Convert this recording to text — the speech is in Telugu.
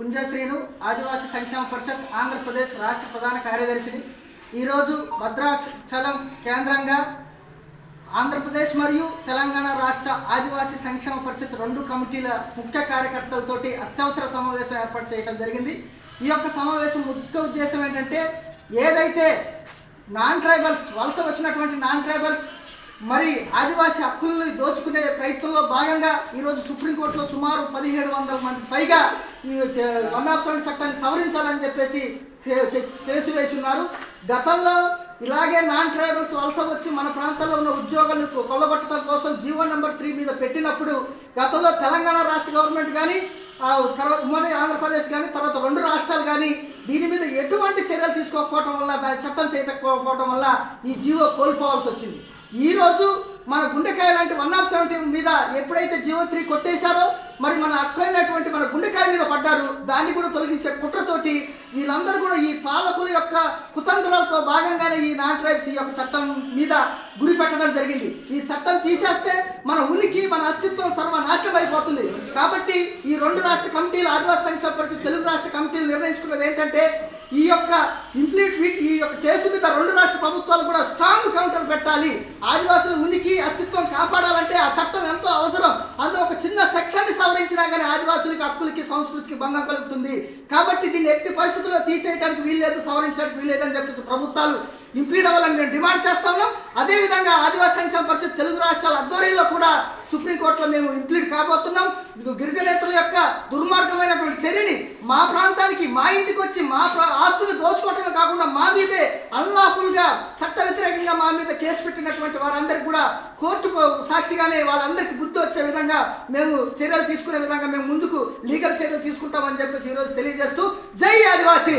పుంజశ్రీను ఆదివాసీ సంక్షేమ పరిషత్ ఆంధ్రప్రదేశ్ రాష్ట్ర ప్రధాన కార్యదర్శిని. ఈరోజు భద్రాచలం కేంద్రంగా ఆంధ్రప్రదేశ్ మరియు తెలంగాణ రాష్ట్ర ఆదివాసీ సంక్షేమ పరిషత్ రెండు కమిటీల ముఖ్య కార్యకర్తలతోటి అత్యవసర సమావేశం ఏర్పాటు చేయడం జరిగింది. ఈ యొక్క సమావేశం ముఖ్య ఉద్దేశం ఏంటంటే, ఏదైతే నాన్ ట్రైబల్స్ వలస వచ్చినటువంటి నాన్ ట్రైబల్స్ మరి ఆదివాసీ హక్కుల్ని దోచుకునే ప్రయత్నంలో భాగంగా ఈరోజు సుప్రీంకోర్టులో సుమారు 1700 మంది పైగా ఈ 107 చట్టాన్ని సవరించాలని చెప్పేసి కేసు వేసి ఉన్నారు. గతంలో ఇలాగే నాన్ ట్రైబల్స్ వలస వచ్చి మన ప్రాంతంలో ఉన్న ఉద్యోగాలను కొల్లగొట్టడం కోసం జీవో నెంబర్ 3 మీద పెట్టినప్పుడు గతంలో తెలంగాణ రాష్ట్ర గవర్నమెంట్ కానీ తర్వాత ఉమ్మడి ఆంధ్రప్రదేశ్ కానీ తర్వాత రెండు రాష్ట్రాలు కానీ దీని మీద ఎటువంటి చర్యలు తీసుకోకపోవడం వల్ల, దాని చట్టం చేయకపోవడం వల్ల ఈ జీవో కోల్పోవాల్సి వచ్చింది. ఈరోజు మన గుండెకాయ లాంటి 170 మీద ఎప్పుడైతే జీవో 3 కొట్టేశారో మరి మన హక్కైనటువంటి మన గుండెకాయ మీద పడ్డారు. దాన్ని కూడా తొలగించే కుట్రతోటి వీళ్ళందరూ కూడా ఈ పాలకుల యొక్క కుతంత్రాలతో భాగంగానే ఈ నాన్ ట్రైబ్స్ ఈ యొక్క చట్టం మీద గురి పెట్టడం జరిగింది. ఈ చట్టం తీసేస్తే మన ఉనికి మన అస్తిత్వం సర్వనాశనం అయిపోతుంది. కాబట్టి ఈ రెండు రాష్ట్ర కమిటీలు ఆదివాసీ సంక్షేమ పరిషత్ తెలుగు రాష్ట్ర కమిటీలు నిర్ణయించుకున్నది ఏంటంటే, ఈ యొక్క ఈ యొక్క కేసు మీద రెండు రాష్ట్ర ప్రభుత్వాలు కూడా స్ట్రాంగ్ కౌంటర్ పెట్టాలి. ఆదివాసుల ఉనికి అస్తిత్వం కాపాడాలంటే ఆ చట్టం ఎంతో అవసరం. అందులో ఒక చిన్న సెక్షన్ని సవరించినా కానీ ఆదివాసులకి హక్కులకి సంస్కృతికి భంగం కలుగుతుంది. కాబట్టి దీన్ని ఎట్టి పరిస్థితుల్లో తీసేయడానికి వీల్లేదు, సవరించడానికి వీల్లేదని చెప్పేసి ప్రభుత్వాలు ఇంప్లీడ్ అవ్వాలని మేము డిమాండ్ చేస్తా ఉన్నాం. అదేవిధంగా ఆదివాసీ సంక్షేమ పరిషత్ తెలుగు రాష్ట్రాల ఆధ్వర్యంలో కూడా సుప్రీంకోర్టులో మేము ఇంప్లీడ్ కాబోతున్నాం. గిరిజనేతల యొక్క దుర్మార్గమైనటువంటి చర్యని మా ప్రాంతానికి మా ఇంటికి వచ్చి మా ఆస్తులు దోచుకోవటమే కాకుండా మా మీదే అన్లాఫుల్గా చట్ట వ్యతిరేకంగా మా మీద కేసు పెట్టినటువంటి వారందరికీ కూడా కోర్టు సాక్షిగానే వాళ్ళందరికీ బుద్ధి వచ్చే విధంగా మేము చర్యలు తీసుకునే విధంగా మేము ముందుకు లీగల్ చర్యలు తీసుకుంటామని చెప్పేసి ఈరోజు తెలియజేస్తూ జై ఆదివాసీ.